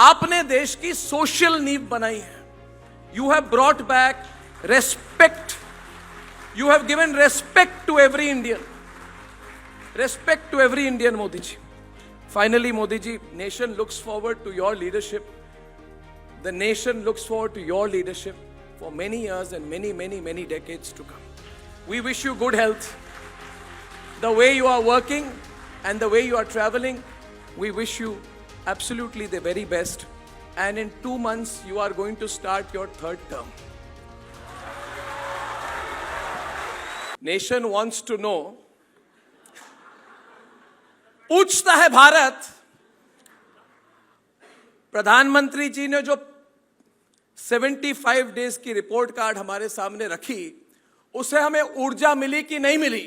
आपने देश की सोशल नींव बनाई है. You have brought back respect. You have given respect to every Indian. Respect to every Indian, Modi ji. Finally, Modi ji, nation looks forward to your leadership. The nation looks forward to your leadership for many years and many decades to come. We wish you good health. The way you are working and the way you are traveling, we wish you absolutely the very best. And in 2 months, you are going to start your 3rd term. Nation wants to know, पूछता है भारत, प्रधानमंत्री जी ने जो 75 days की report card हमारे सामने रखी, उसे हमें ऊर्जा मिली कि नहीं मिली?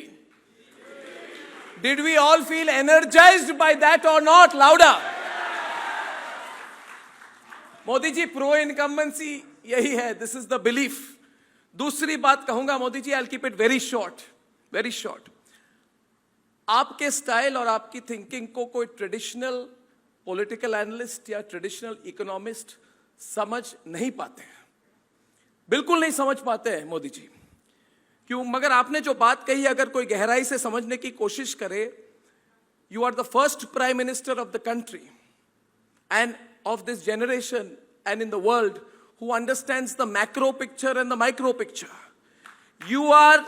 Did we all feel energized by that और not? Louder. Modi ji, pro incumbency यही है. This is the belief. दूसरी बात कहूंगा Modi ji, I will keep it very short, very short. आपके स्टाइल और आपकी थिंकिंग को कोई ट्रेडिशनल पॉलिटिकल एनालिस्ट या ट्रेडिशनल इकोनॉमिस्ट समझ नहीं पाते हैं, बिल्कुल नहीं समझ पाते हैं मोदी जी. क्यों? मगर आपने जो बात कही, अगर कोई गहराई से समझने की कोशिश करे, you are the first prime minister of the country and of this generation and in the world who understands the macro picture and the micro picture. You are,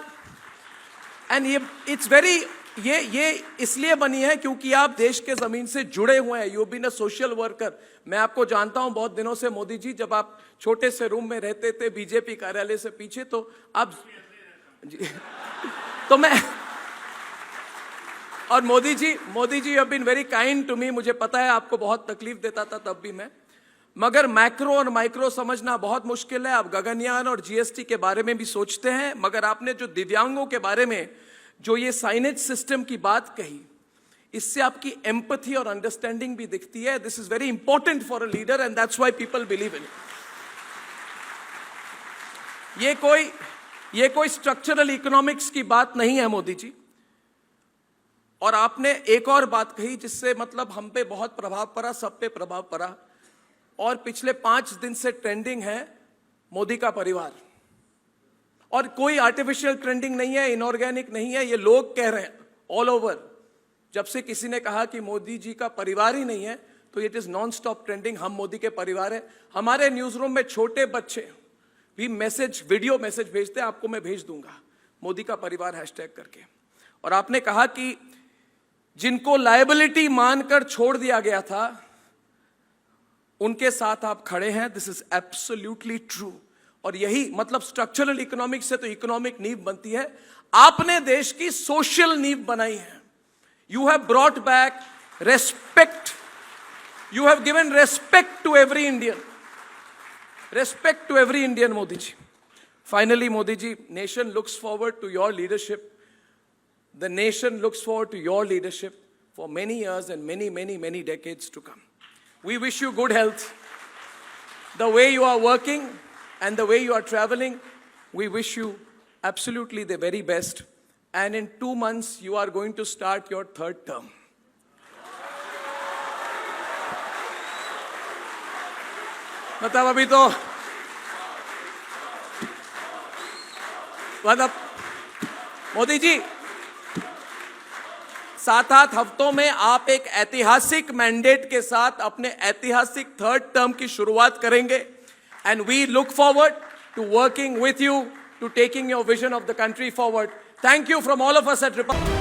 and it's very, ये इसलिए बनी है क्योंकि आप देश के जमीन से जुड़े हुए हैं. You been a social worker. मैं आपको जानता हूं बहुत दिनों से मोदी जी. जब आप छोटे से रूम में रहते थे बीजेपी कार्यालय से पीछे, तो आप जी तो मैं, और Modi ji have been very kind to me. मुझे पता है आपको बहुत तकलीफ देता था तब भी मैं, मगर मैक्रो और माइक्रो समझना बहुत मुश्किल है. आप गगनयान और जीएसटी के बारे में भी सोचते हैं, मगर आपने जो दिव्यांगों के बारे में जो ये साइनेज सिस्टम की बात कही, इससे आपकी एम्पैथी और अंडरस्टैंडिंग भी दिखती है. This is very important for a leader and that's why people believe in it. ये कोई स्ट्रक्चरल इकोनॉमिक्स की बात नहीं है मोदी जी. और आपने एक और बात कही जिससे मतलब हम पे बहुत प्रभाव पड़ा, सब पे प्रभाव पड़ा, और पिछले 5 दिन से ट्रेंडिंग है मोदी का परिवार. और कोई आर्टिफिशियल ट्रेंडिंग नहीं है, इनऑर्गेनिक नहीं है, ये लोग कह रहे हैं ऑल ओवर. जब से किसी ने कहा कि मोदी जी का परिवार ही नहीं है, तो it is non stop trending, हम मोदी के परिवार है. हमारे न्यूज रूम में छोटे बच्चे भी मैसेज, वीडियो मैसेज भेजते हैं, आपको मैं भेज दूंगा, मोदी का परिवार हैशटैग करके. और आपने कहा कि जिनको लायबिलिटी मानकर छोड़ दिया गया था, उनके साथ आप खड़े हैं. This is absolutely true. और यही मतलब स्ट्रक्चरल इकोनॉमिक्स से तो इकोनॉमिक नींव बनती है. आपने देश की सोशल नींव बनाई है. You have brought back respect. You have given respect to every Indian. Respect to every Indian, Modi ji. Finally, Modi ji, nation looks forward to your leadership. The nation looks forward to your leadership for many years and many decades to come. We wish you good health. The way you are working and the way you are traveling, we wish you absolutely the very best. And in 2 months, you are going to start your 3rd term. मतलब अभी तो मतलब मोदी जी, 7-8 हफ्तों में आप एक ऐतिहासिक mandate के साथ अपने ऐतिहासिक 3rd टर्म की शुरुआत करेंगे. And we look forward to working with you to taking your vision of the country forward. Thank you from all of us at Republic.